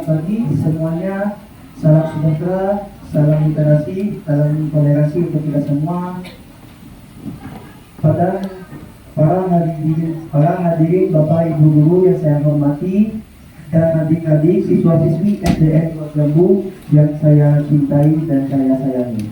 Selamat pagi semuanya. Salam sejahtera, salam literasi, salam toleransi untuk kita semua. Pada para hadirin Bapak Ibu guru yang saya hormati dan adik-adik siswa-siswi SDN Jambu yang saya cintai dan saya sayangi.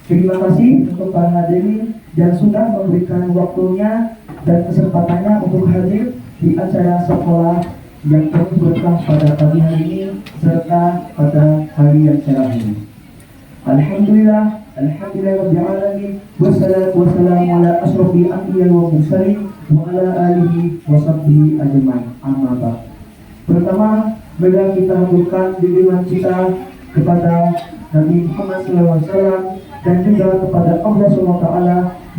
Terima kasih untuk para hadirin yang sudah memberikan waktunya dan kesempatannya untuk hadir di acara sekolah yang penuh berkah pada pagi hari ini serta pada hari yang cerah ini. Alhamdulillah Rabbil Alamin, wassalatu wassalamu ala asrofil anbiya wa mursalin wa ala alihi wa sahbihi ajmain. Amma ba'd. Pertama, mari kita haturkan junjungan kita kepada Nabi Muhammad SAW dan juga kepada Allah SWT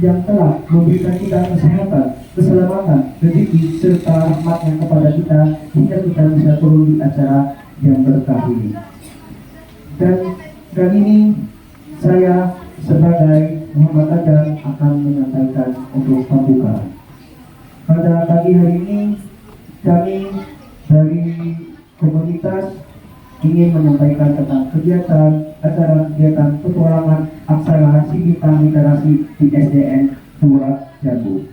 yang telah memberikan kita kesehatan, keselamatan, rezeki serta rahmatnya kepada kita hingga kita bisa turun di acara yang berkah ini. Dan kali ini saya sebagai Muhammad Adam akan menyampaikan untuk pembukaan. Pada pagi hari ini kami dari komunitas ingin menyampaikan tentang acara kegiatan petualangan aksara Civica Literasi di SDN 2 Jambu.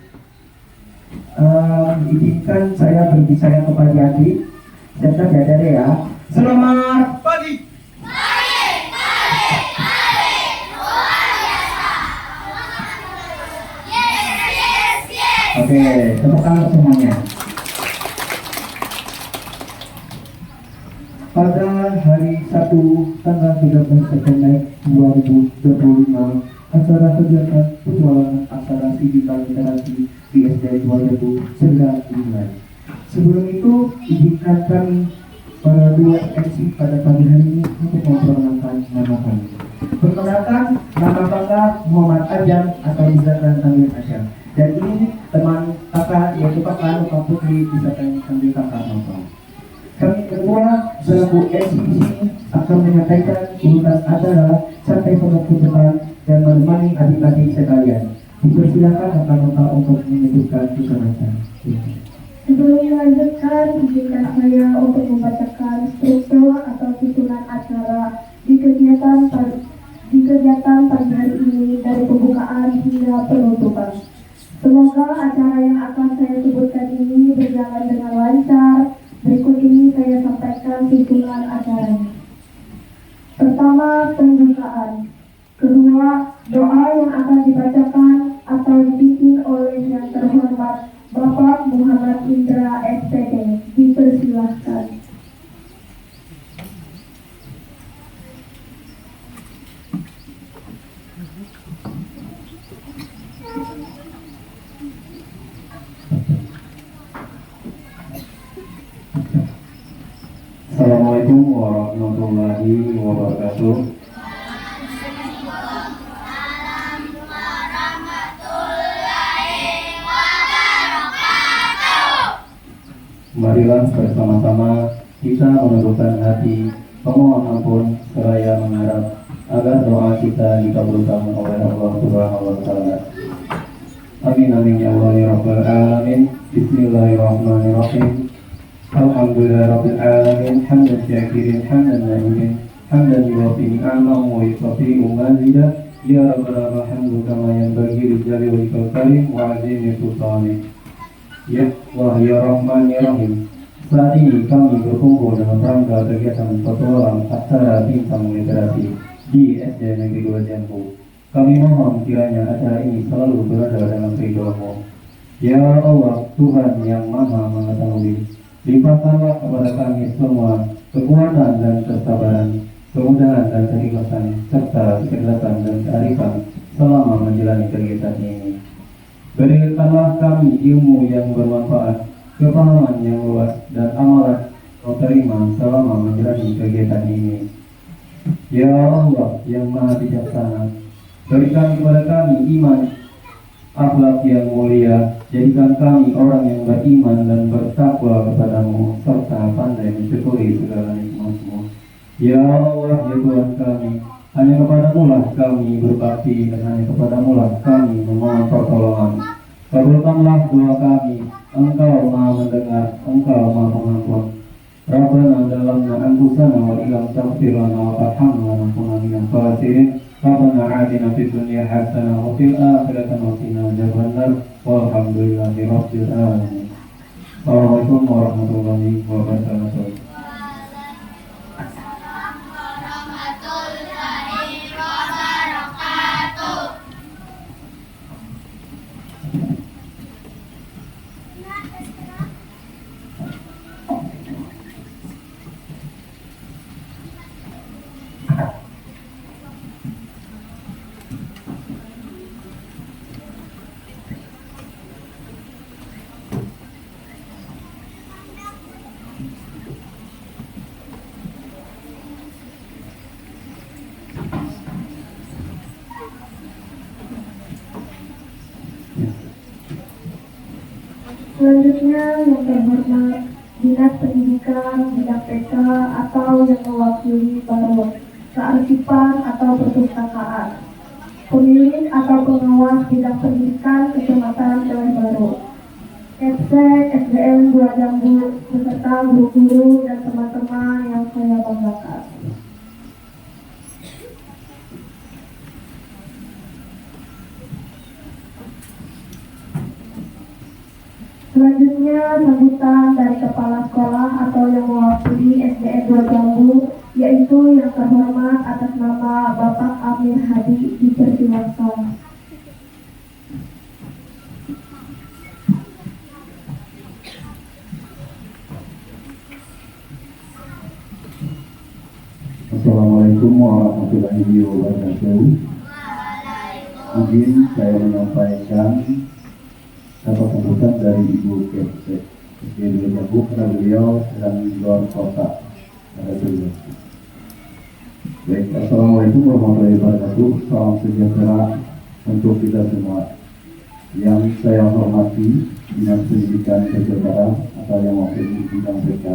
Izinkan saya berbicara kepada adik dan saja ya. Selamat pagi. Oke, tepuk tangan semuanya. Pada hari Sabtu tanggal 13 September 2025, acara kegiatan petualangan aksara Civica Literasi di SDN 2 Jambu segera dimulai. Sebelum itu, izinkan kami para dua MC pada pagi hari ini untuk memperkenalkan nama kami. Perkenalkan, nama kakak Muhammad Ajam atau bisa kalian panggil Ajam. Dan ini teman kakak yaitu kakak Luka Putri, bisa kalian panggil kakak Nopal. Kami kedua selaku MC di sini akan menyampaikan urutan acara sampai penutup depan dan menemani adik-adik sekalian. Dipersilakan kakak Nopal untuk menyebutkan tujuan acara. Sebelum dilanjutkan, izinkan saya untuk membacakan struktur atau susunan acara di kegiatan pagi hari ini dari pembukaan hingga penutupan. Semoga acara yang akan saya sebutkan ini berjalan dengan lancar. Berikut ini saya sampaikan susunan acaranya. Pertama, pembukaan. Kedua, doa yang akan dibacakan atau dipimpin oleh yang terhormat Bapak Muhammad Indra SPD. Dipersilahkan. Assalamualaikum warahmatullahi wabarakatuh. Marilah bersama-sama kita menundukkan hati, memohon ampun seraya mengharap agar doa kita dikabulkan oleh Allah Subhanahu wa taala. Amin amin ya Allah ya rabbal alamin. Bismillahirrahmanirrahim. Alhamdulillahirabbil alamin, hamdan syakirin, hamdan na'imin, hamdan yuwafi ni'amahu wa yukafi'u mazidah. Ya rabbana hamdu kama yanbaghi li jalali wajhikal karim wa 'azimi sultanik. Ya Allah ya Rahman ya Rahim. Saat ini kami berkumpul dalam rangka kegiatan petualang aksara bintang literasi di SD Negeri 2 Jambu. Kami mohon kiranya acara ini selalu berada dalam ridho-Mu. Ya Allah, Tuhan yang Maha Mengetahui, limpahkanlah kepada kami semua kekuatan dan kesabaran, kemudahan dan keikhlasan, serta kecerdasan dan kearifan selama menjalani kegiatan ini. Berikanlah kami ilmu yang bermanfaat, kepahaman yang luas, dan amalan yang terima selama menjalani kegiatan ini. Ya Allah yang Maha Bijaksana, berikan kepada kami iman, akhlak yang mulia, jadikan kami orang yang beriman dan bertakwa kepadamu, serta pandai mensyukuri segala nikmat-Mu. Ya Allah ya Tuhan kami, hanya kepadamu lah kami berbakti dan hanya kepadamu lah kami memohon pertolongan. Kabulkanlah doa kami, Engkau Maha mendengar, Engkau Maha mengampun. Rabbana dalamna anfusana wa illam taghfir lana wa tarhamna lanakunanna minal khasirin. Rabbana atina fid dunya hasanah wa fil akhirati hasanah wa qina adzabannar. Walhamdulillahi rabbil alamin. Assalamualaikum warahmatullahi wabarakatuh. Selanjutnya yang terhormat Dinas Pendidikan bidang PK atau yang mewakili baru kearsipan atau perpustakaan, pemilik atau pengawas bidang pendidikan Kecamatan Baru, Kepsek SDN 2 Jambu beserta guru-guru dan teman-teman yang saya banggakan. Selanjutnya sambutan dari kepala sekolah atau yang mewakili SDN 2 Jambu, yaitu yang terhormat atas nama Bapak Amir Hadi dipersilakan. Assalamualaikum warahmatullahi wabarakatuh. Izin saya menyampaikan kata sambutan dari Ibu Kepsek SDN 2 Jambu karena beliau sedang di luar kota pada dulu. Baik, assalamualaikum warahmatullahi wabarakatuh. Salam sejahtera untuk kita semua. Yang saya hormati Dinas Pendidikan Jawa atau yang mewakili bidang PK,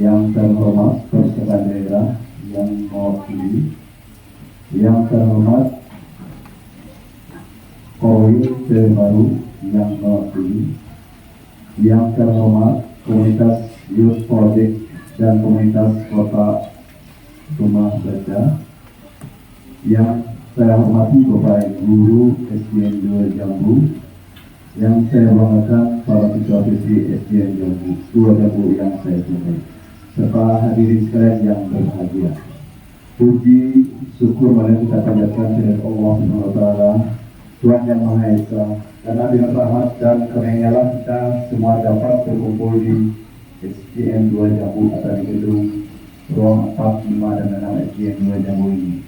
yang terhormat Perserta Daerah yang mewakili, yang terhormat Kowi Baru yang mewakili, yang terhormat komunitas Youth Project dan komunitas Kota Rumah Baca, yang saya hormati Bapak Guru SDN 2 Jambu, yang saya banggakan para siswa-siswi SDN 2 Jambu yang saya cintai, serta hadirin sekalian yang berbahagia. Puji syukur marilah kita panjatkan kepada Allah Subhanahu wa taala, Tuhan yang Maha Esa, karena dengan rahmat dan karunia kita semua dapat berkumpul di SDN 2 Jambu atau di gedung ruang 4, 5 dan 6 SDN 2 Jambu ini.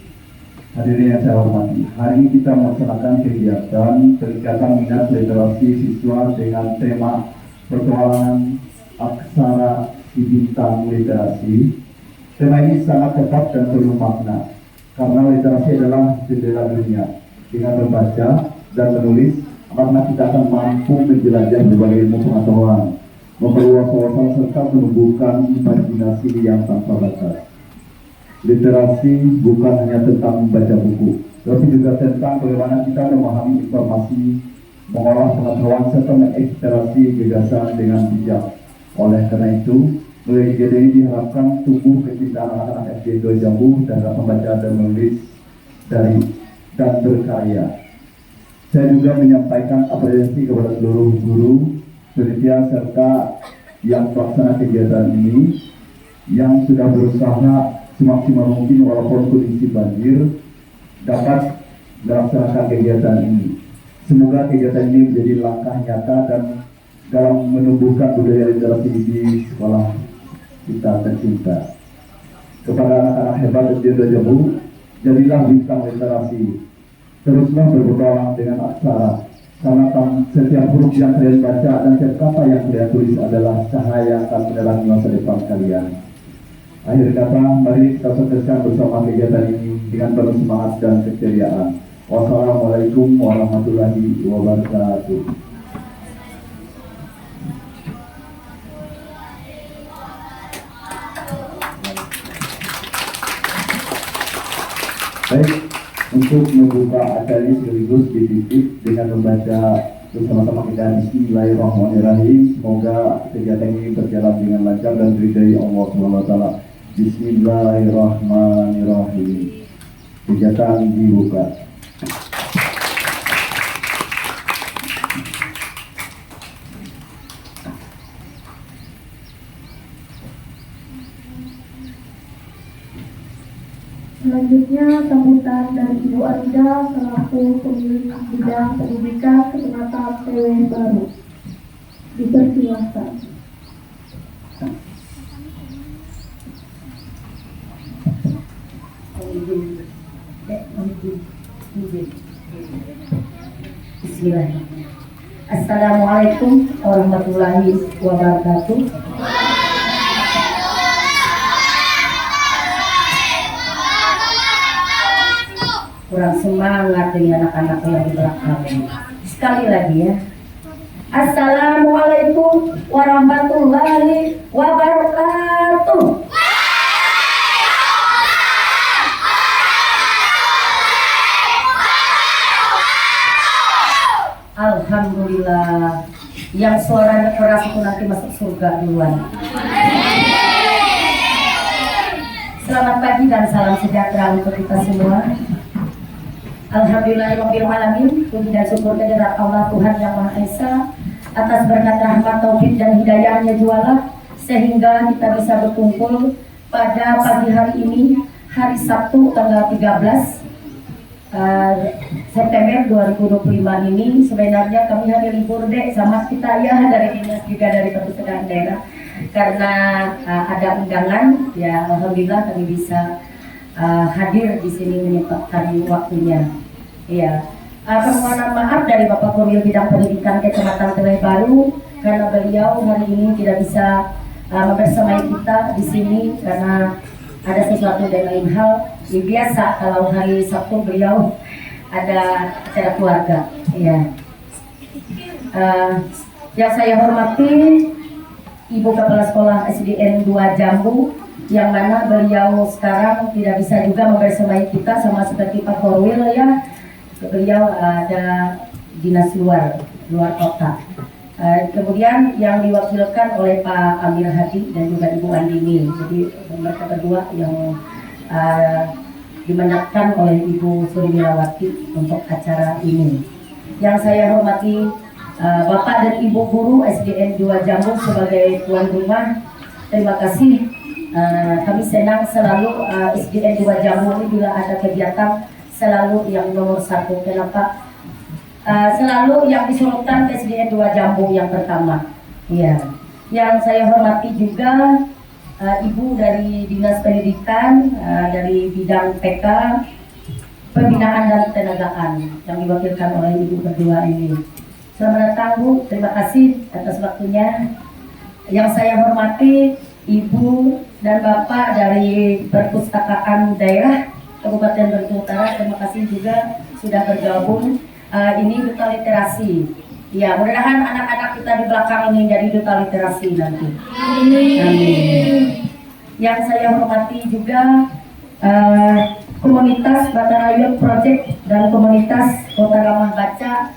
Hadirin yang saya hormati, hari ini kita melaksanakan kegiatan peningkatan minat literasi siswa dengan tema pertualangan aksara si bintang literasi. Tema ini sangat tepat dan penuh makna, karena literasi adalah jendela dunia. Dengan membaca dan menulis, maka kita akan mampu menjelajah berbagai ilmu pengetahuan, memperluas wawasan serta menumbuhkan imajinasi yang tanpa batas. Literasi bukan hanya tentang membaca buku, tapi juga tentang bagaimana kita memahami informasi, mengolah pengetahuan serta mengeksplorasi gagasan dengan bijak. Oleh karena itu, melalui kegiatan ini diharapkan tumbuh kecintaan anak-anak SD 2 Jambu dalam membaca dan menulis dan berkarya. Saya juga menyampaikan apresiasi kepada seluruh guru, panitia serta yang pelaksana kegiatan ini yang sudah berusaha semaksimal mungkin walaupun kondisi banjir dapat melaksanakan kegiatan ini. Semoga kegiatan ini menjadi langkah nyata dan dalam menumbuhkan budaya literasi di sekolah kita tercinta. Kepada anak-anak hebat SD 2 Jambu, jadilah bintang literasi. Teruslah berpetualang dengan aksara, karena setiap huruf yang kalian baca dan setiap kata yang kalian tulis adalah cahaya yang akan menerangi masa depan kalian. Akhir kata, mari kita sukseskan bersama kegiatan ini dengan penuh semangat dan keceriaan. Wassalamualaikum warahmatullahi wabarakatuh. Baik, untuk membuka acara ini sekaligus ditutup dengan membaca bersama-sama kita. Bismillahirrahmanirrahim. Semoga kegiatan ini berjalan dengan lancar dan diridai Allah Subhanahu wa taala. Bismillahirrahmanirrahim. Kegiatan dibuka. Selanjutnya, sambutan dari Ibu Arida selaku pemilik bidang pendidikan Kecamatan TW Baru. Dipersilakan. Bismillahirrahmanirrahim. Assalamualaikum warahmatullahi wabarakatuh. Kurang semangat dengan anak-anak yang di belakang. Sekali lagi ya. Assalamualaikum warahmatullahi wabarakatuh. Alhamdulillah, yang suaranya keras itu nanti masuk surga duluan. Selamat pagi dan salam sejahtera untuk kita semua. Alhamdulillahirrahmanirrahim. Puji dan syukur kehadirat Allah Tuhan Yang Maha Esa atas berkat rahmat, taufik dan hidayahnya jualah sehingga kita bisa berkumpul pada pagi hari ini, hari Sabtu tanggal 13 September 2025 ini. Sebenarnya kami hari libur dek sama kita ya dari dinas juga dari perpustakaan daerah karena ada undangan ya. Alhamdulillah kami bisa hadir di sini menyempatkan waktunya. Ya, permohonan maaf dari Bapak Korwil Bidang Pendidikan Kecamatan TW Baru karena beliau hari ini tidak bisa membersamai kita di sini karena ada sesuatu dan lain hal. Ya, biasa kalau hari Sabtu beliau ada acara keluarga. Ya. Yang saya hormati Ibu Kepala Sekolah SDN 2 Jambu, yang mana beliau sekarang tidak bisa juga membersamai kita sama seperti Pak Korwil ya. Beliau ada dinas luar kota. Kemudian yang diwakilkan oleh Pak Amir Hadi dan juga Ibu Andini. Jadi mereka berdua yang dimenangkan oleh Ibu Surimilawati untuk acara ini. Yang saya hormati Bapak dan Ibu Guru SDN 2 Jambu sebagai tuan rumah. Terima kasih. Kami senang selalu SDN 2 Jambu ini bila ada kegiatan selalu yang nomor 1. Kenapa? Selalu yang disorotkan SDN 2 Jambu yang pertama. Iya. Yang saya hormati juga Ibu dari Dinas Pendidikan dari bidang PK, Pembinaan dan Ketenagaan yang diwakilkan oleh Ibu berdua ini. Selamat datang Bu, terima kasih atas waktunya. Yang saya hormati Ibu dan Bapak dari Perpustakaan Daerah Kabupaten Belitung Utara, terima kasih juga sudah bergabung. Ini duta literasi. Ya, mudah-mudahan anak-anak kita di belakang ini jadi duta literasi nanti. Amin. Yang saya hormati juga komunitas Batarayun Project dan komunitas Kota Ramah Baca.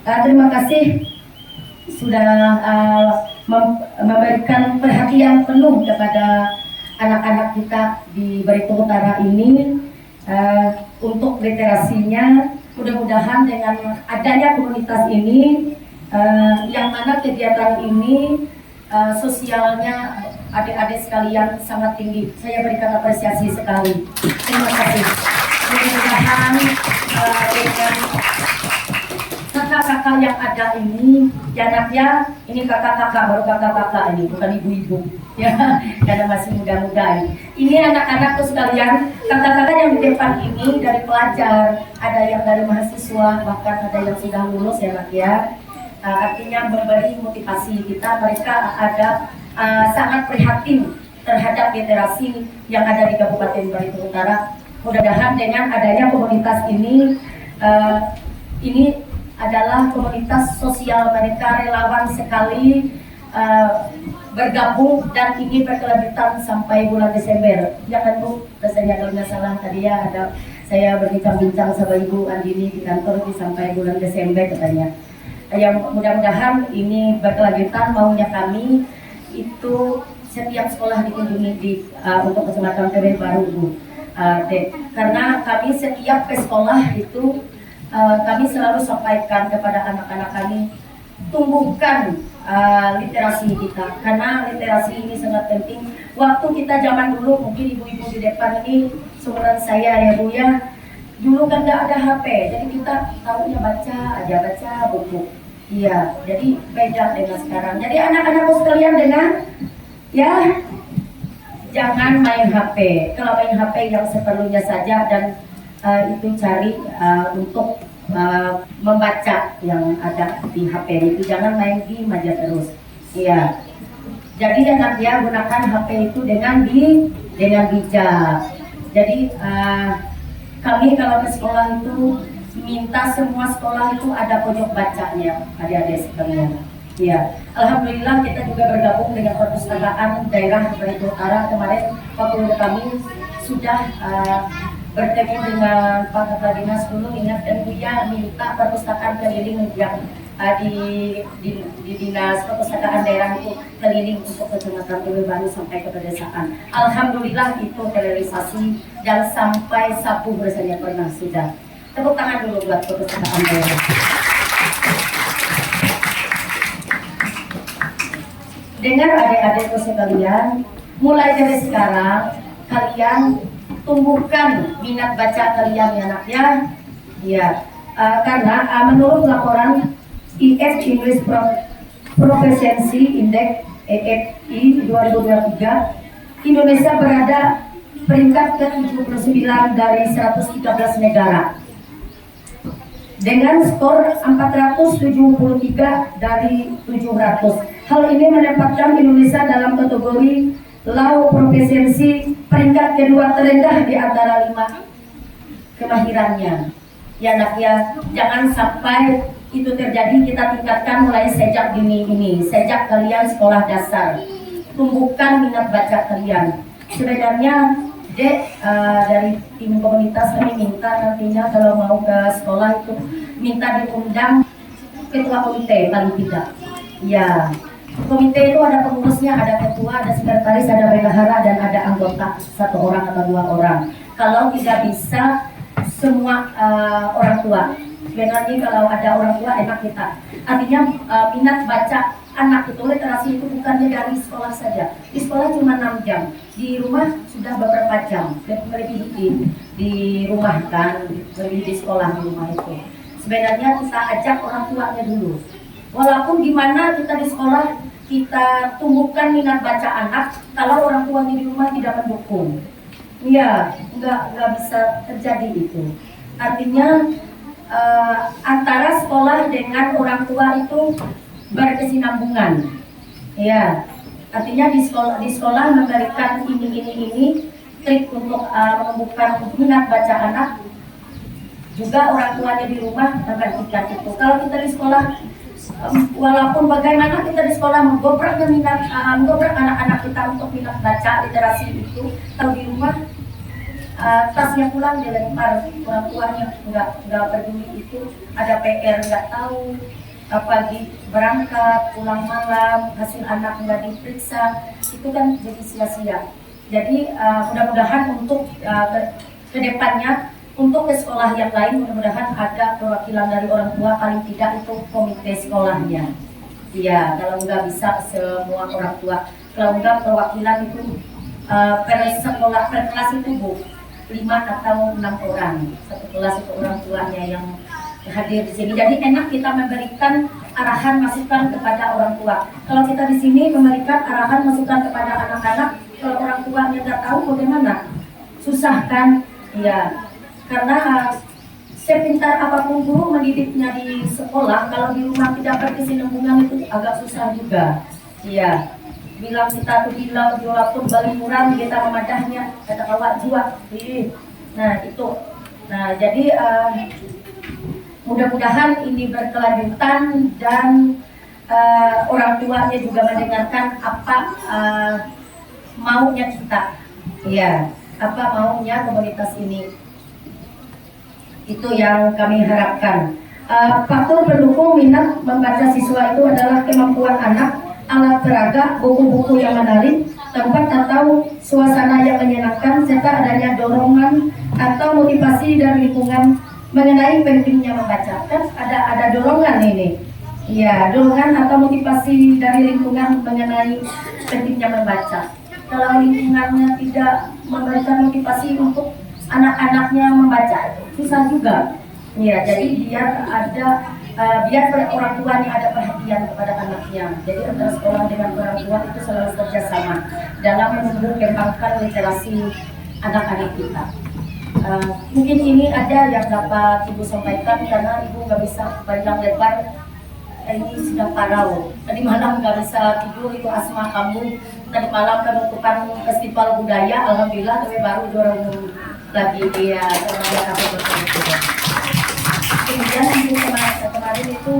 Terima kasih sudah memberikan perhatian penuh kepada anak-anak kita di Belitung Utara ini untuk literasinya. Mudah-mudahan dengan adanya komunitas ini yang mana kegiatan ini sosialnya adik-adik sekalian sangat tinggi. Saya berikan apresiasi sekali. Terima kasih. Mudah-mudahan dengan kakak-kakak yang ada ini, ya anaknya ini kakak-kakak, baru kakak-kakak ini, bukan ibu-ibu ya, karena masih muda-muda ini anak-anakku sekalian. Kakak-kakak yang di depan ini dari pelajar, ada yang dari mahasiswa, bahkan ada yang sudah lulus ya Nak ya. Artinya memberi motivasi kita, mereka ada sangat prihatin terhadap literasi yang ada di Kabupaten Belitung Utara. Mudah-mudahan dengan adanya komunitas ini adalah komunitas sosial, mereka relawan sekali bergabung dan ingin berkelanjutan sampai bulan Desember. Ya kan Bu, rasanya kalau nggak salah tadi ya ada saya berbincang-bincang sama Ibu Andini di kantor sampai bulan Desember katanya. yang mudah-mudahan ini berkelanjutan. Maunya kami itu setiap sekolah dikunjungi untuk Kecamatan Tebet Baru, Bu. Karena kami setiap ke sekolah itu kami selalu sampaikan kepada anak-anak kami, tumbuhkan literasi kita, karena literasi ini sangat penting. Waktu kita zaman dulu, mungkin ibu-ibu di depan ini seumuran saya ya Bu ya, dulu kan nggak ada HP, jadi kita tahunya baca buku. Iya, jadi beda dengan sekarang. Jadi anak-anakku sekalian dengan ya jangan main HP. Kalau main HP yang seperlunya saja, dan itu cari untuk membaca yang ada di HP itu, jangan main game aja terus. Iya. Jadi anaknya gunakan HP itu dengan bijak. Jadi kami kalau ke sekolah itu minta semua sekolah itu ada pojok bacanya, adik-adik sekalian. Ya, alhamdulillah kita juga bergabung dengan perpustakaan daerah Brebes Utara. Kemarin waktu kami sudah bertemu dengan Pak Kepala Dinas dulu, ingat dan Buya minta perpustakaan keliling yang di dinas perpustakaan daerah itu keliling untuk Kecamatan Tebet Baru sampai ke pedesaan. Alhamdulillah itu terrealisasi dan sampai sapu bersanya pernah sudah. Tepuk tangan dulu buat perpustakaan daerah. Dengar adik-adikku sekalian, mulai dari sekarang kalian tumbuhkan minat baca kalian ya nak ya. Ya, karena menurut laporan IF English Proficiency Index EFI 2023, Indonesia berada peringkat ke-79 dari 113 negara dengan skor 473 dari 700. Hal ini menempatkan Indonesia dalam kategori low proficiency, peringkat kedua terendah di antara 5 kemahirannya. Ya nak ya, jangan sampai itu terjadi. Kita tingkatkan mulai sejak dini ini, sejak kalian sekolah dasar. Tumbuhkan minat baca kalian. Sebenarnya Dek, dari tim komunitas kami minta nantinya kalau mau ke sekolah itu minta diundang ketua komite paling tidak. Ya, komite itu ada pengurusnya, ada ketua, ada sekretaris, ada bendahara, dan ada anggota 1 orang atau 2 orang. Kalau tidak bisa semua orang tua. Sebenarnya kalau ada orang tua enak kita. Artinya minat baca anak itu, literasi itu bukannya dari sekolah saja. Di sekolah cuma 6 jam, di rumah sudah beberapa jam, lebih di rumah kan, lebih di sekolah di rumah itu. Sebenarnya kita ajak orang tuanya dulu. Walaupun gimana kita di sekolah, kita tumbuhkan minat baca anak, kalau orang tuanya di rumah tidak mendukung. Iya, nggak bisa terjadi itu. Artinya antara sekolah dengan orang tua itu berkesinambungan. Ya, artinya di sekolah memberikan ini trik untuk menumbuhkan minat baca anak. Juga orang tuanya di rumah memperhatikan itu. Kalau kita di sekolah, walaupun bagaimana kita di sekolah menggobrak anak-anak kita untuk minat baca literasi itu, kalau di rumah tasnya pulang dia lempar, orang tuanya nggak peduli itu, ada PR nggak tahu, pagi berangkat pulang malam, hasil anak nggak diperiksa, itu kan jadi sia-sia. Jadi mudah-mudahan untuk kedepannya untuk ke sekolah yang lain, mudah-mudahan ada perwakilan dari orang tua, paling tidak itu komite sekolahnya. Iya, kalau nggak bisa semua orang tua, kalau nggak perwakilan itu per sekolah, per kelas itu Bu, 5 atau 6 orang, satu kelas itu orang tuanya yang hadir di sini. Jadi enak kita memberikan arahan masukan kepada orang tua. Kalau kita di sini memberikan arahan masukan kepada anak-anak, kalau orang tuanya nggak tahu bagaimana, susah kan? Iya, karena sepintar apapun guru mendidiknya di sekolah, kalau di rumah tidak berkesinambungan itu agak susah juga. Iya. Bilang kita tuh bilang jual pun balik murah, kita memadahnya kata kawat jual. Nah itu, nah jadi mudah-mudahan ini berkelanjutan dan orang tuanya juga mendengarkan apa maunya kita, ya apa maunya komunitas ini. Itu yang kami harapkan. Faktor pendukung minat membaca siswa itu adalah kemampuan anak, alat peraga, buku-buku yang menarik, tempat atau suasana yang menyenangkan, serta adanya dorongan atau motivasi dari lingkungan mengenai pentingnya membaca. Kan ada dorongan ini. Ya, dorongan atau motivasi dari lingkungan mengenai pentingnya membaca. Kalau lingkungannya tidak memberikan motivasi untuk anak-anaknya membaca, susah juga. Ya, jadi biar orang tua ini ada perhatian kepada anaknya. Jadi antara sekolah dengan orang tua itu selalu kerjasama dalam menumbuh kembangkan literasi anak-anak kita. Mungkin ini aja yang dapat Ibu sampaikan karena Ibu nggak bisa panjang lebar. Ini sedang parau. Tadi malam nggak bisa tidur, itu asma kamu. Tadi malam penutupan festival budaya, alhamdulillah tapi baru juara umum lagi dia kemudian ibu kemarin itu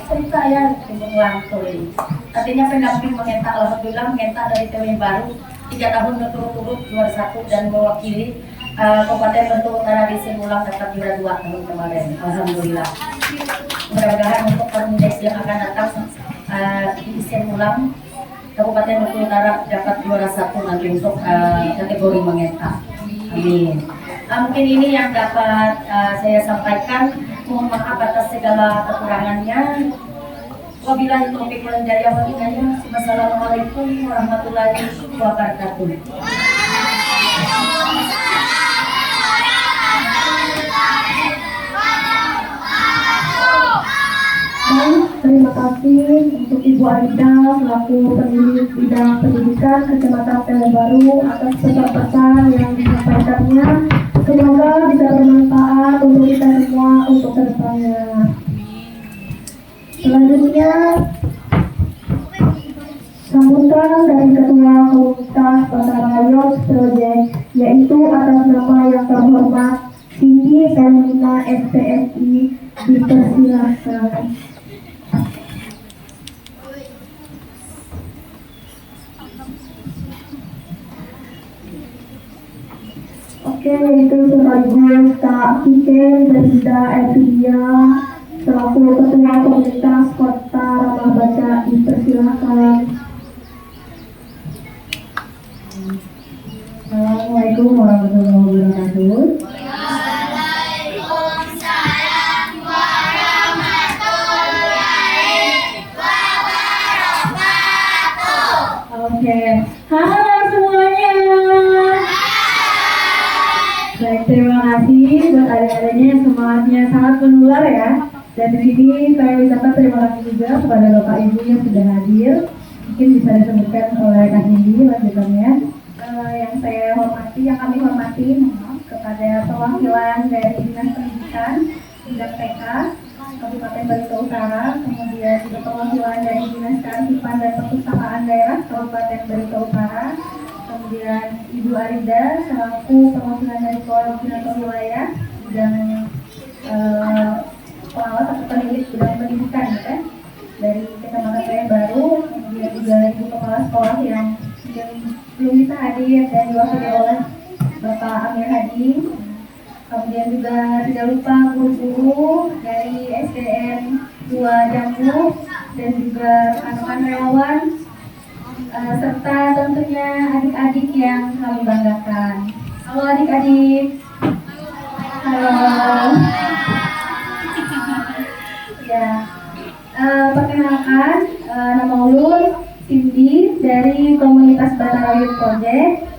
cerita ya Ibu Lantur ini. Artinya pendamping mengentak, alhamdulillah mengentak dari TW baru 3 tahun berturut-turut juara 1 dan mewakili Kabupaten Bentong Utara di Simulang dapat juara 2 tahun kemarin. Alhamdulillah. Mudah-mudahan untuk tahun yang akan datang di Simulang Kabupaten Bentong Utara dapat juara 1 nanti untuk kategori mengentak. Amin. Mungkin ini yang dapat saya sampaikan. Mohon maaf atas segala kekurangannya. Wabillahi taufiq wal hidayah. Wassalamualaikum warahmatullahi wabarakatuh. Dan terima kasih untuk Ibu Arida selaku pendidik bidang pendidikan Kecamatan Telebaru atas pesan-pesan yang disampaikannya. Semoga bisa bermanfaat untuk kita semua untuk kedepannya. Selanjutnya, sambutan dari Ketua Komunitas Batara Youth Project, yaitu atas nama yang terhormat Cindy Femina SPSI, dipersilakan. Oke, itu sekaligus Kak Kiken Bersida Evidia selaku Ketua Komunitas Kota Ramah Baca, dipersilakan. Assalamualaikum warahmatullahi wabarakatuh. Oke, halo semuanya. Baik, terima kasih buat adik-adiknya yang semangatnya sangat menular ya. Dan di sini saya ucapkan terima kasih juga kepada Bapak Ibu yang sudah hadir. Mungkin bisa disebutkan oleh Kak Cindy lanjutannya. Yang saya hormati, yang kami hormati, kepada perwakilan dari Dinas Pendidikan, Dinas TK, Kabupaten Barito Utara, kemudian juga perwakilan dari Dinas Kearsipan dan Perpustakaan Daerah Kabupaten Barito Utara, kemudian Ibu Arida selaku perwakilan dari Koordinator Wilayah bidang pengawas atau pendidik bidang pendidikan ya, dari Kecamatan Telebaru, kemudian juga Ibu Kepala Sekolah yang belum bisa hadir dan diwakili oleh Bapak Amir Hadi. Kemudian juga tidak lupa guru-guru dari SDN 2 Jambu dan juga rekan-rekan relawan serta tentunya adik-adik yang kami banggakan. Halo adik-adik. Halo. Ya. Perkenalkan, nama ulun Cindy dari Komunitas Batara Youth Project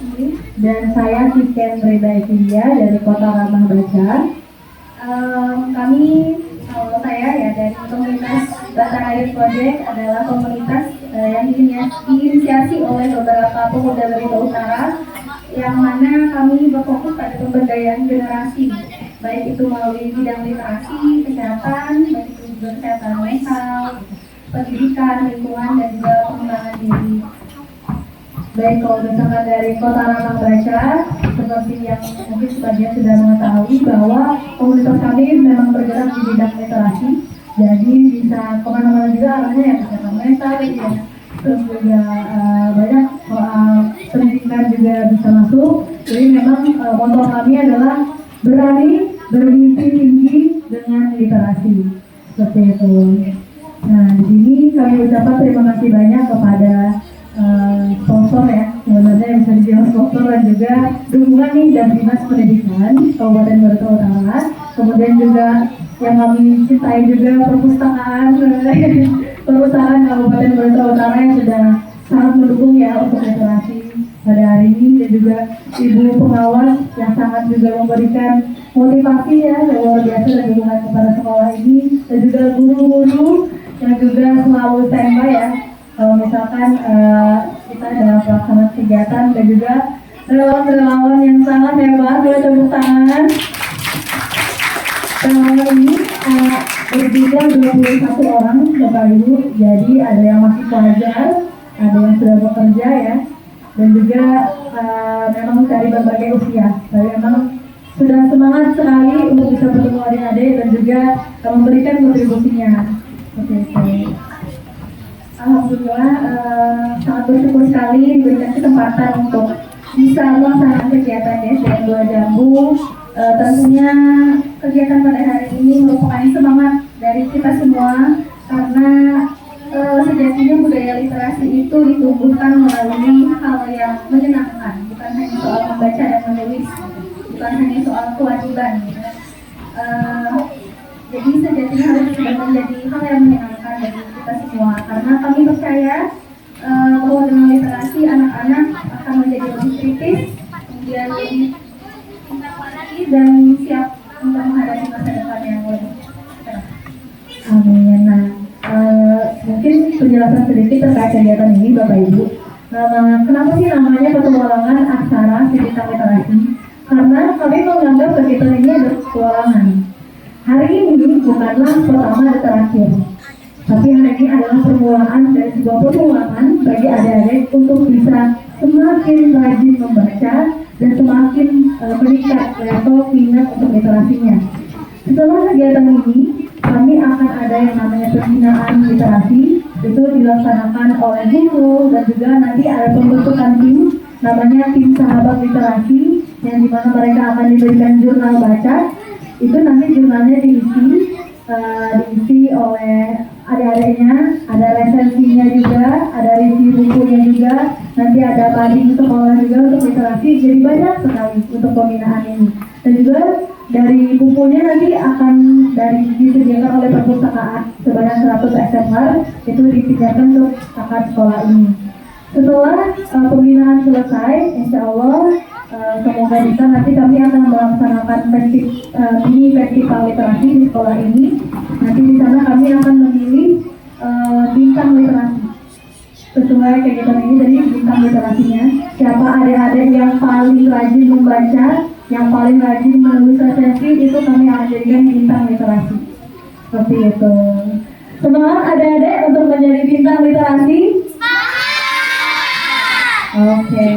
dan saya Kiken Reda Evidia dari Kota Ramah Baca. Saya ya dari Komunitas Batara Youth Project adalah komunitas yang diinisiasi oleh beberapa pemuda Barito Utara, yang mana kami berfokus pada pemberdayaan generasi, baik itu melalui bidang literasi, kesehatan, baik itu juga kesehatan mental, pendidikan, lingkungan, dan juga pengembangan diri. Baik, kalau misalkan dari Kota Ramah Baca, seperti yang mungkin sebagian sudah mengetahui bahwa komunitas kami memang bergerak di bidang literasi, jadi bisa kemana-mana juga arahnya ya, kesehatan mental, ya. Terus juga banyak pendidikan juga bisa masuk. Jadi memang moto kami adalah berani bermimpi tinggi dengan literasi. Seperti itu. Nah, di sini kami ucapkan terima kasih banyak kepada sponsor ya, sebenarnya yang bisa dibilang sponsor dan juga dukungan nih dari Dinas Pendidikan Kabupaten Barito Utara, kemudian juga yang kami cintai juga perpustakaan Kabupaten Barito Utara yang sudah sangat mendukung ya untuk literasi pada hari ini, dan juga ibu pengawas yang sangat juga memberikan motivasi ya luar biasa dan dukungan kepada sekolah ini, dan juga guru-guru yang juga selalu standby ya kalau misalkan kita dalam pelaksanaan kegiatan, dan juga relawan-relawan yang sangat hebat. Boleh tepuk tangan. Relawan ini berjumlah 21 orang Bapak Ibu, jadi ada yang masih pelajar, ada yang sudah bekerja ya, dan juga memang dari berbagai usia. Tapi memang sudah semangat sekali untuk bisa bertemu adik-adik dan juga memberikan kontribusinya. Seperti itu. Alhamdulillah sangat bersyukur sekali diberikan kesempatan untuk bisa melaksanakan kegiatan di SDN 2 Jambu. Tentunya kegiatan pada hari ini merupakan semangat dari kita semua, karena sejatinya budaya literasi itu ditumbuhkan melalui hal yang menyenangkan, bukan hanya soal membaca dan menulis, bukan hanya soal kewajiban. Jadi sejatinya harus sudah menjadi hal yang menyenangkan bagi kita semua, karena kami percaya bahwa dengan literasi anak-anak akan menjadi lebih kritis, kemudian lebih dan siap untuk menghadapi masa depan yang lebih cerah. Amin. Nah, mungkin penjelasan sedikit terkait kegiatan ini Bapak Ibu. Kenapa sih namanya petualangan aksara Bintang Literasi? Karena kami menganggap kegiatan ini adalah petualangan. Hari ini bukanlah pertama dan terakhir, tapi hari ini adalah permulaan dari sebuah petualangan bagi adik-adik untuk bisa semakin rajin membaca dan semakin meningkat level minat untuk literasinya. Setelah kegiatan ini, kami akan ada yang namanya pembinaan literasi, itu dilaksanakan oleh guru, dan juga nanti ada pembentukan tim, namanya tim sahabat literasi, yang dimana mereka akan diberikan jurnal baca. Itu nanti jurnalnya diisi oleh adik-adiknya, ada resensinya juga, ada review bukunya juga, nanti ada banding sekolah juga untuk literasi. Jadi banyak sekali untuk pembinaan ini, dan juga dari bukunya nanti akan disediakan oleh perpustakaan sebanyak 100 eksemplar, itu disediakan untuk kakak sekolah ini. Setelah pembinaan selesai, insya Allah semoga bisa nanti kami akan melaksanakan mini festival literasi di sekolah ini. Nanti di sana kami akan memilih bintang literasi sesuai kegiatan ini. Jadi bintang literasinya siapa adik-adik yang paling rajin membaca, yang paling rajin menulis resensi, itu kami akan jadikan bintang literasi. Seperti itu. Semangat adik-adik untuk menjadi bintang literasi. Oke,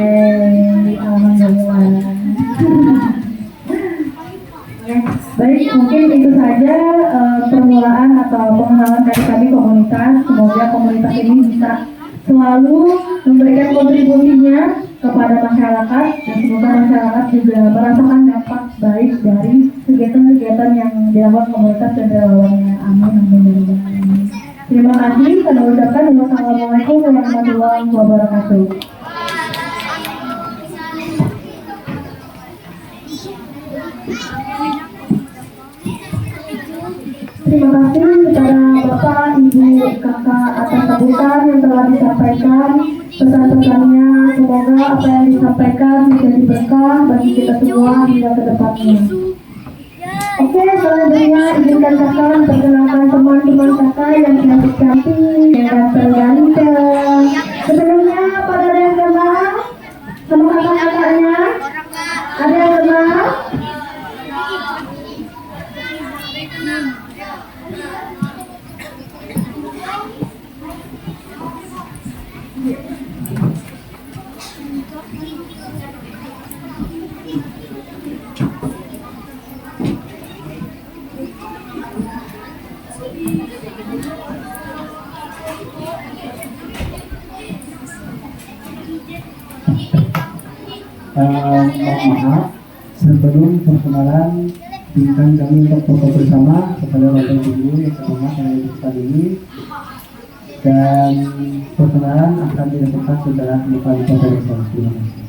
alhamdulillah. Baik, mungkin itu saja permulaan atau pengenalan dari kami komunitas. Semoga komunitas ini bisa selalu memberikan kontribusinya kepada masyarakat, dan semoga masyarakat juga merasakan dampak baik dari kegiatan-kegiatan yang dilakukan komunitas dan relawannya. Amin, amin. Terima kasih. Kami ucapkan wassalamualaikum warahmatullahi wabarakatuh. Terima kasih kepada Bapak, Ibu, Kakak atas sambutan yang telah disampaikan, pesan-pesannya. Semoga apa yang disampaikan menjadi berkah bagi kita semua hingga ke depannya. Oke, selanjutnya izinkan kakak memperkenalkan teman-teman kakak yang cantik-cantik dan terganteng. Sebelumnya, pada ada yang kenal sama kakak-kakaknya? Ada yang kenal? Mohon maaf, sebelum perkenalan Izinkan kami untuk foto bersama kepada Bapak Ibu yang terhormat yang ada di tempat ini. Dan perkenalan akan dilakukan setelah buka foto bersama. Terima kasih.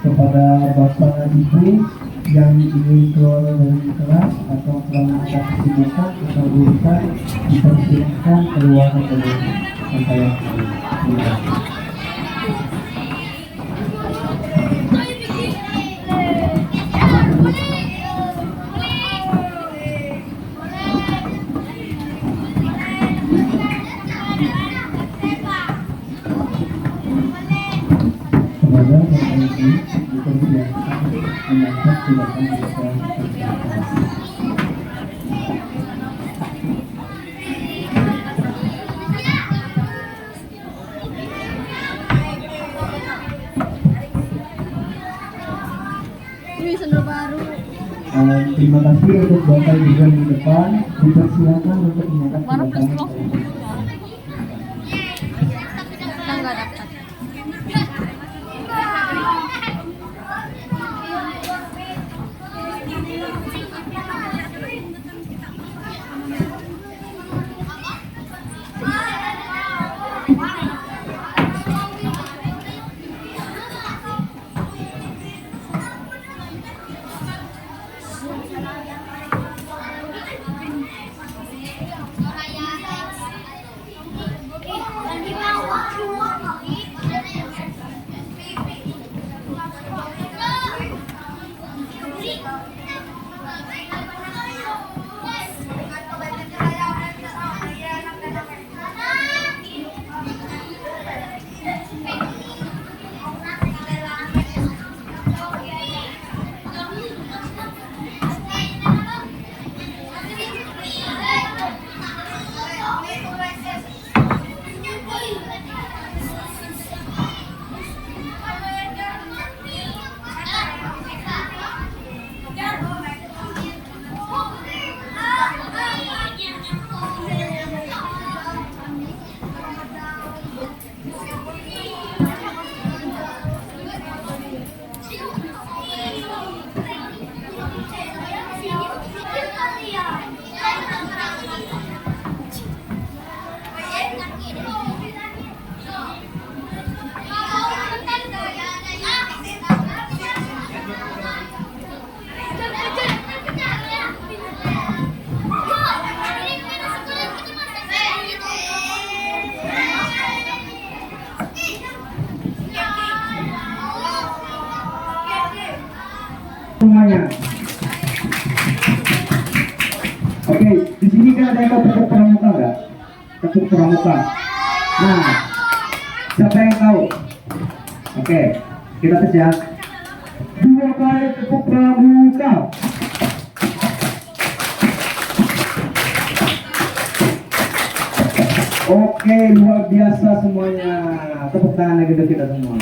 kepada Bapak Ibu yang ingin keluar dari kelas atau karena ada kesibukan atau urusan dipersilahkan keluar dari saya. Semoga Bapak Ibu dipersilakan mengangkat tindakan bisa. Terima kasih untuk Bapak Ibu di depan. Dipersilakan untuk mengangkat tindakan. Semuanya. Oke, di sini kan ada yang tepuk pramuka nggak? Tepuk pramuka. Nah, siapa yang tahu? Oke, kita tes ya. 2 kali tepuk pramuka. Oke, luar biasa semuanya. Tepuk tangan lagi untuk kita semua.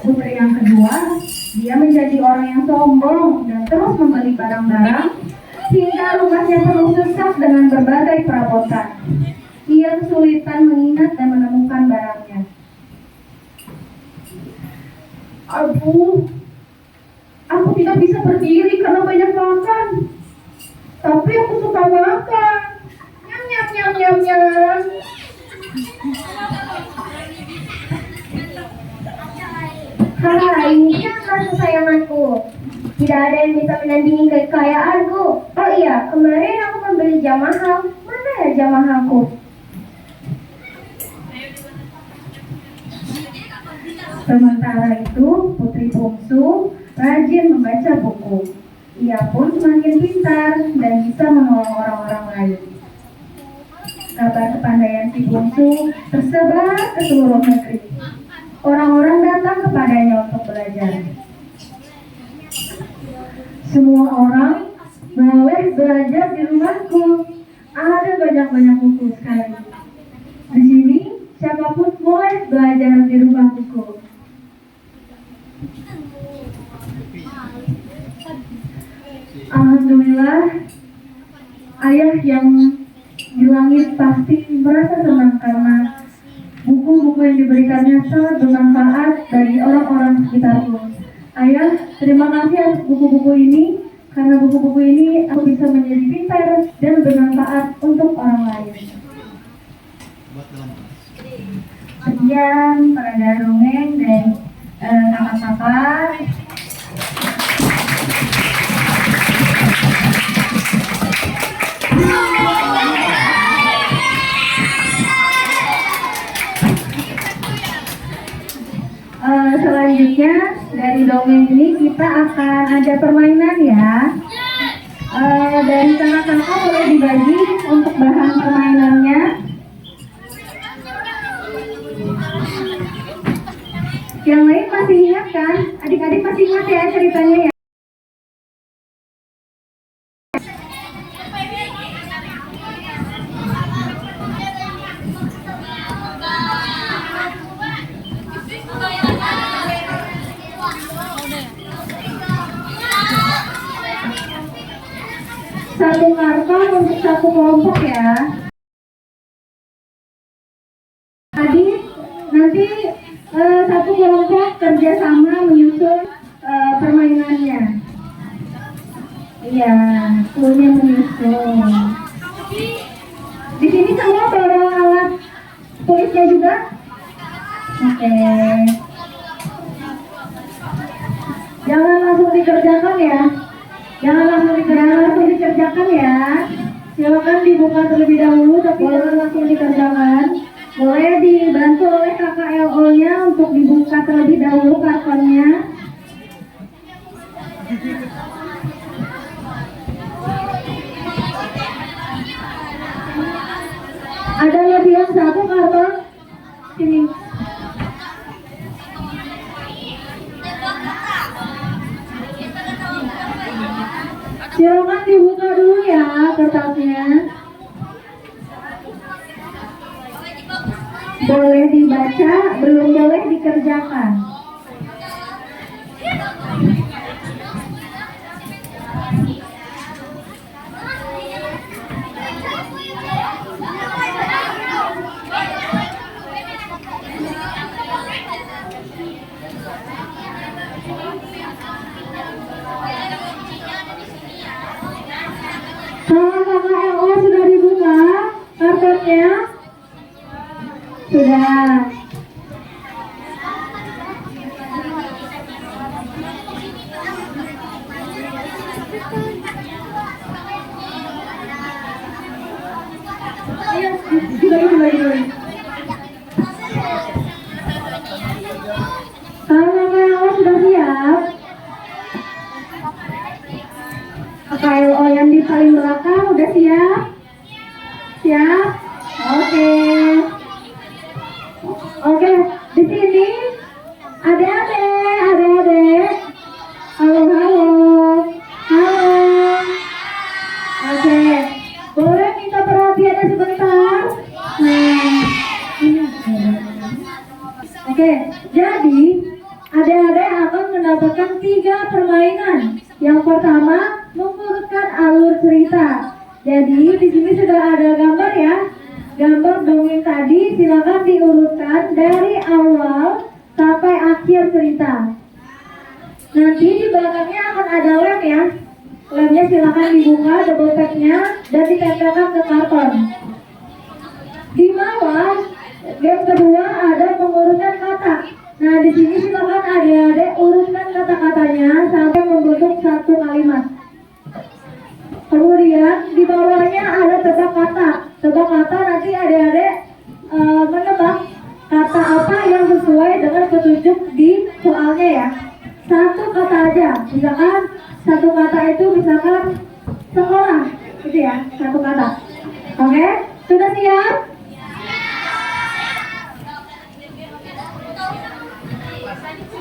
Putri yang kedua, dia menjadi orang yang sombong dan terus membeli barang-barang hingga rumahnya penuh sesak dengan berbagai perabotan. Ia kesulitan mengingat dan menemukan barangnya. Aku tidak bisa berdiri karena banyak makan. Tapi aku suka makan. Nyam nyam nyam nyam nyam. Haha, ini kan kesayanganku. Tidak ada yang bisa menandingi kekayaanku. Oh iya, kemarin aku membeli jam mahal. Mana ya jam mahalku? Sementara itu, putri bungsu rajin membaca buku. Ia pun semakin pintar dan bisa menolong orang-orang lain. Kabar kepandaian si bungsu tersebar ke seluruh negeri. Orang-orang datang kepadanya untuk belajar. Semua orang boleh belajar di rumahku. Ada banyak-banyak buku sekali. Di sini siapapun boleh belajar di rumah buku. Alhamdulillah, ayah yang di langit pasti merasa senang karena buku-buku yang diberikannya sangat bermanfaat bagi orang-orang sekitarku. Ayah, terima kasih atas buku-buku ini Karena buku-buku ini aku bisa menjadi pintar dan bermanfaat untuk orang lain. Sekian peragaan dongeng dari kakak-kakak. Selanjutnya dari dongeng ini kita akan ada permainan ya. Dari kakak-kakak boleh dibagi untuk bahan permainannya. Yang lain masih ingat kan? Adik-adik masih ingat ya ceritanya ya? Satu karton untuk satu kelompok ya. Adik, nanti satu kelompok kerjasama menyusun permainannya. Iya, semuanya menyusun. Di sini semua bawa alat tulisnya juga. Oke. Jangan langsung dikerjakan ya. Jangan langsung dikerjakan ya. Silakan dibuka terlebih dahulu, tapi jangan langsung dikerjakan. Boleh dibantu oleh kakak LO-nya untuk dibuka terlebih dahulu kartonnya. Ada lebih yang satu karton? Sini. Silakan dibuka dulu ya kertasnya. Boleh dibaca, belum boleh dikerjakan. Kalau kakak LO sudah dibuka kartonnya? Sudah. Ayo, dibagi. Kalau kakak LO sudah siap? Kakak LO yang di paling belakang udah siap? Siap? Oke. Oke, di sini adik-adik. Halo. Oke, boleh minta perhatiannya sebentar? Nah, ini. Oke, jadi adik-adik akan mendapatkan 3 permainan. Yang pertama, mengurutkan alur cerita. Jadi di sini sudah ada gambar ya. Gambar dongeng tadi silakan diurutkan dari awal sampai akhir cerita. Nanti di belakangnya akan ada lem ya. Lemnya silakan dibuka double packnya dan ditempelkan ke karton. Di bawah game kedua ada pengurutkan kata. Nah di sini silakan adik-adik urutkan kata-katanya sampai membentuk satu kalimat. Kemudian di bawahnya ada tebak kata. Tebak kata nanti adik-adik menebak kata apa yang sesuai dengan petunjuk di soalnya ya. Satu kata aja, misalkan satu kata itu misalkan sekolah, gitu ya, satu kata. Oke, sudah siap?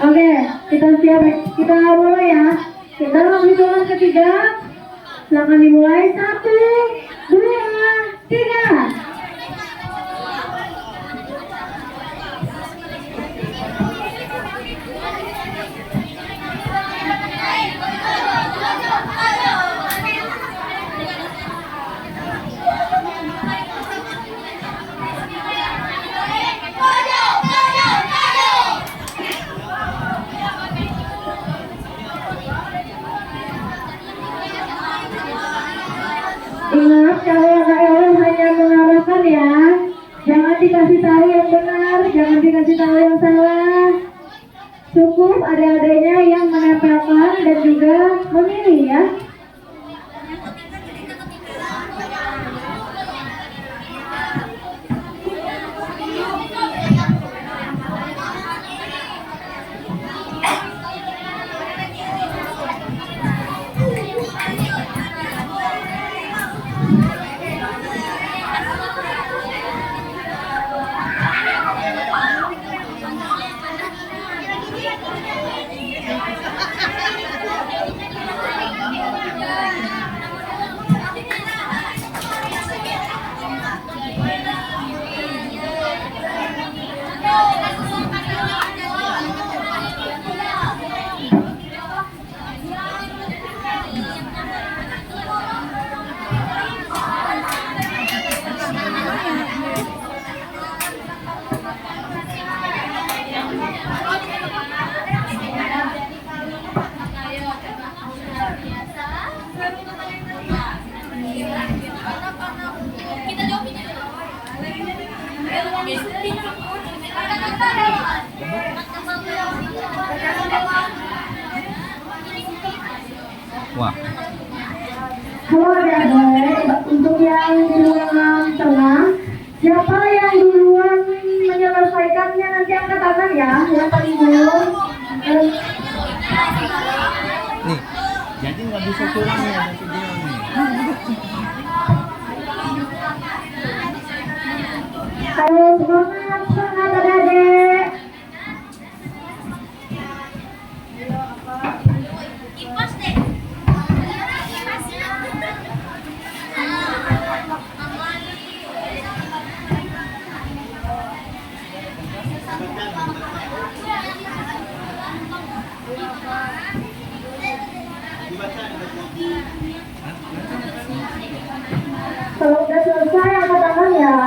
Oke, kita siap, kita mulai ya. Kita dalam hitungan ketiga. Silakan dimulai 1, 2, 3. dikasih tahu yang benar, jangan dikasih tahu yang salah. Cukup adik-adiknya yang menempelkan dan juga memilih ya. Wah. Halo adik-adik, untuk yang di ruangan tengah, siapa yang duluan menyelesaikannya nanti angkat tangan ya, yang paling dulu. Nih, jadi nggak bisa curang ya ada video nih. Ayo semangat, semangat adik-adik. Kalau udah selesai angkat tangan ya.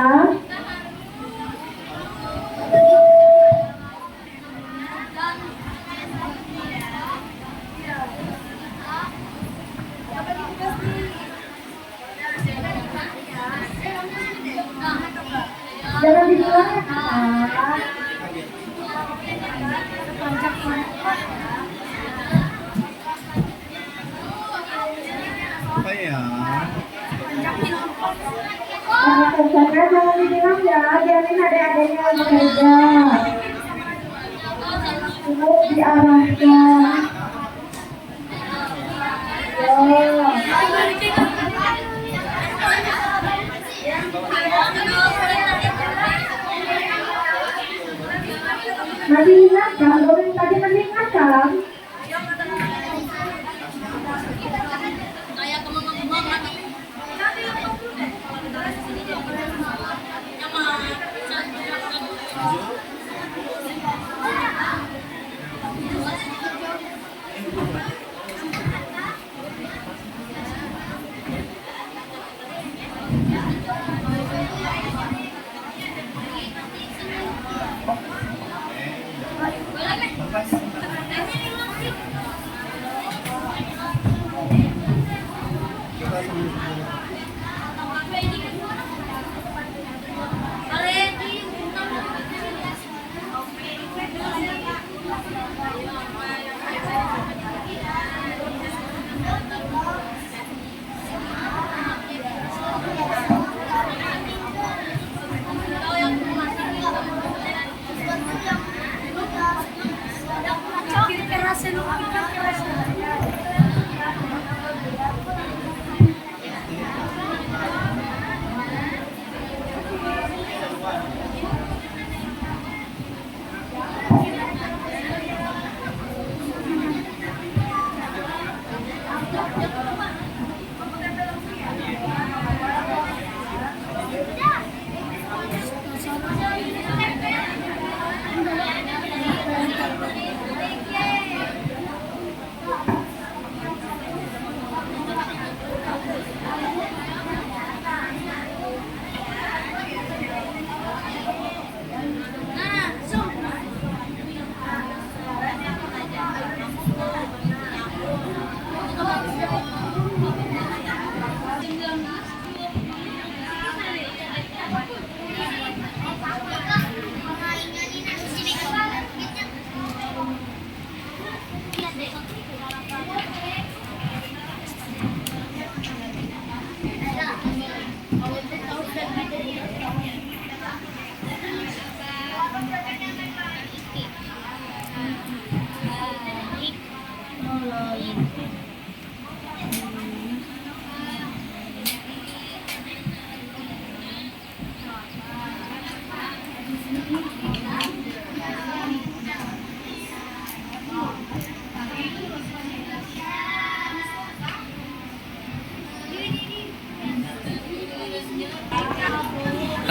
Jangan dibilang ya Kak. Apa ya? Anak-anaknya jangan dibilang ya, biarin adik-adiknya bekerja. Cukup diarahkan. Masih ingat kan? Doreen tadi masih ingat kan?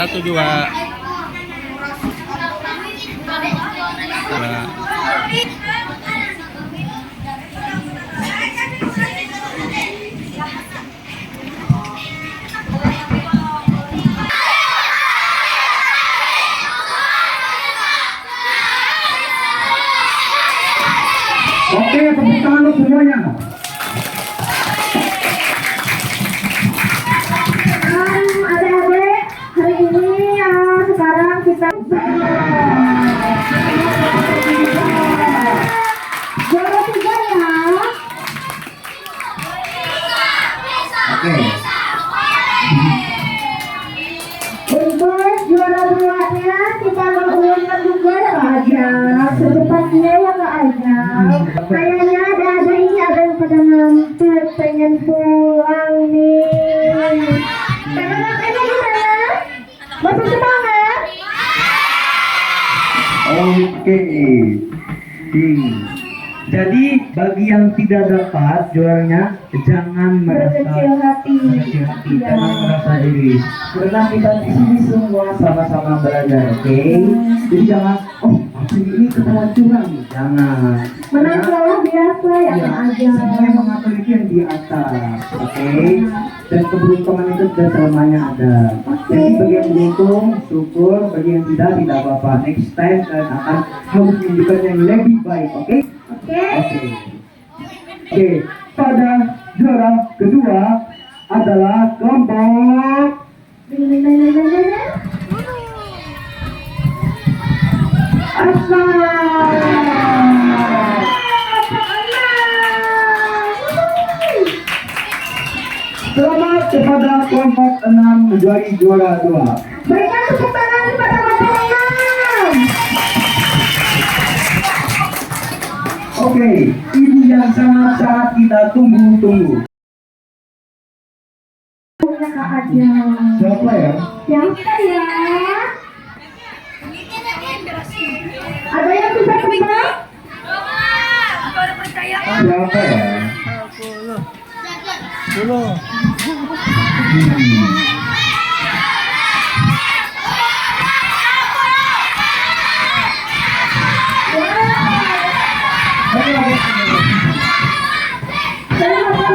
Satu dua. Dua. Oke, tepuk tangan untuk semuanya. Adik-adik, hari ini sekarang kita juara 3 ya. Oke. Untuk juara 2-nya kita mengumumkan juga ya Kak Ajak. Secepatnya ya Kak Ajak. Kayaknya ada ini ada yang pada ngantuk, pengen pulang nih. Semangat ini gimana? Masih semangat? Oke. Jadi bagi yang tidak dapat juaranya jangan Berkecil hati. jangan merasa diri. Karena kita di sini semua sama-sama belajar, oke? Jadi jangan, aku ini ketahuan curang nih, jangan. Menang kalah biasa ya Kak Ajak. Semua yang mengatur itu yang di atas, oke? Dan keberuntungan itu tidak selamanya ada. Jadi bagi yang beruntung, syukur. Bagi yang tidak apa-apa. Next time kalian akan harus menunjukkan yang lebih baik, oke? Oke. Oke, pada juara kedua adalah kelompok Selamat kepada kelompok 6 menjadi juara 2. Berikan tepuk tangan kepada kelompok 6. Oke, ini yang sangat-sangat kita tunggu-tunggu. Punya Kak Ajak. Siapa ya? Siapa ya? Ada yang bisa tebak? Siapa ya?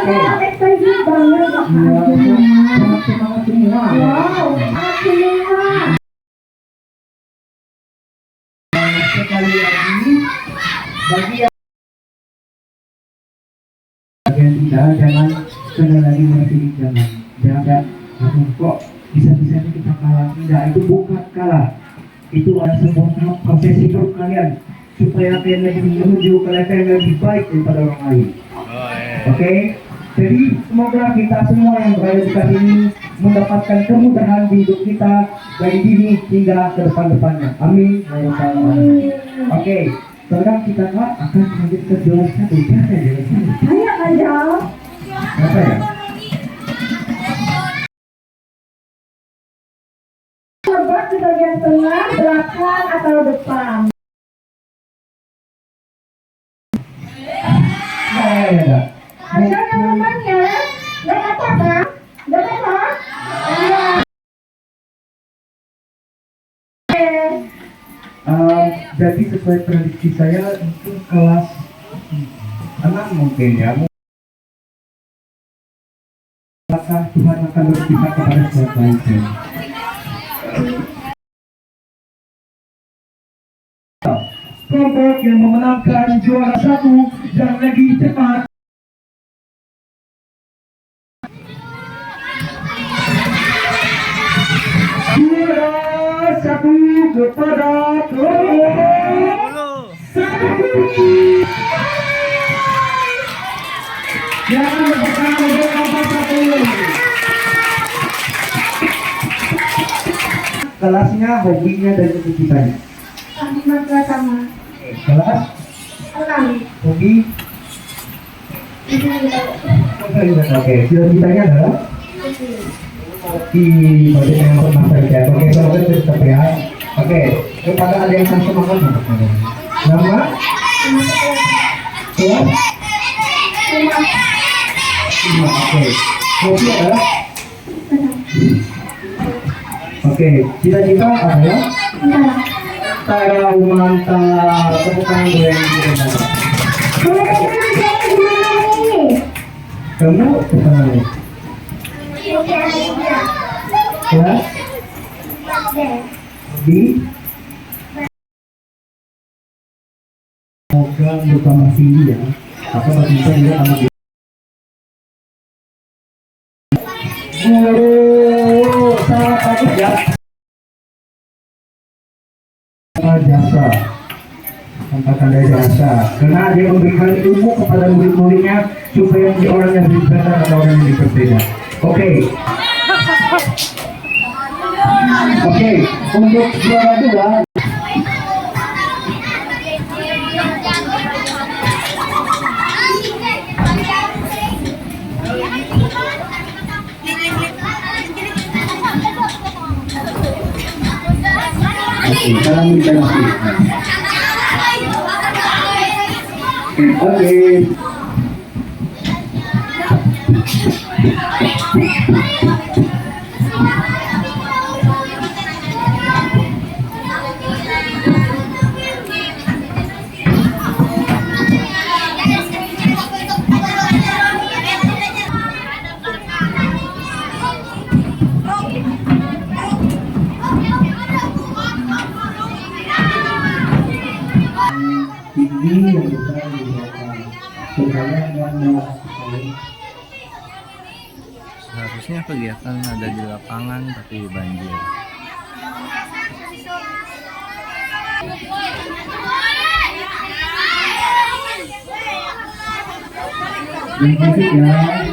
Saya excited banget Kak Ajak. Semangat semua. Wow, akhirnya. Sekali lagi bagi yang tidak, jangan sekali lagi merasa jangan kok bisa-bisanya kita kalah. Tidak, itu bukan kalah, itu ada sebuah tahap proses hidup kalian supaya kalian lebih menuju ke level yang lebih baik daripada orang lain. Oke, jadi semoga kita semua yang berada di tempat ini mendapatkan kemudahan di hidup kita dari dini hingga ke depan-depannya. Amin. Ya Rabbal Alamin. Oke, sekarang kita akan lanjut ke juara 1. Siapa juara 1? Ayo Ajak. Apa ya? Tebak di bagian tengah, belakang, atau depan. Ya. Ada yang namanya, gak apa-apa, gak apa-apa. Jadi sesuai prediksi saya itu kelas 6 mungkin ya. Apakah Tuhan akan berpihak kepada siapa itu? Kelompok yang memenangkan juara 1 yang lebih cepat juara 1 kepada kelompok 1. Jangan lupakan untuk kelompok 1. Kelasnya, hobinya, dan cita-citanya. Ahmad Pratama. Kelas, 6. hobi, Di sini kita. oke, cita-citanya adalah di bagian yang bermasalah ya. Oke, kalau tetap ya. Oke, kepada ada yang sama semangat nama, kelas, oke, hobi adalah, Oke, cita-cita apa ya? Tara mantap. Tepuk tangan gue yang kita. Kamu kesana nih? Kelas? Di? Semoga buka masih ya. Apa masih bisa juga sama dia? Guru, sangat bagus ya. Jasa, tanpa tanda jasa, karena dia memberikan ilmu kepada murid-muridnya supaya menjadi orang yang lebih benar atau orang yang lebih berbeda. Oke, untuk juara dua. Sekarang kita masih. Oke. Tinggi yang besar di belakang. Supaya yang Seharusnya kegiatan ada di lapangan tapi banjir. yang musik ya.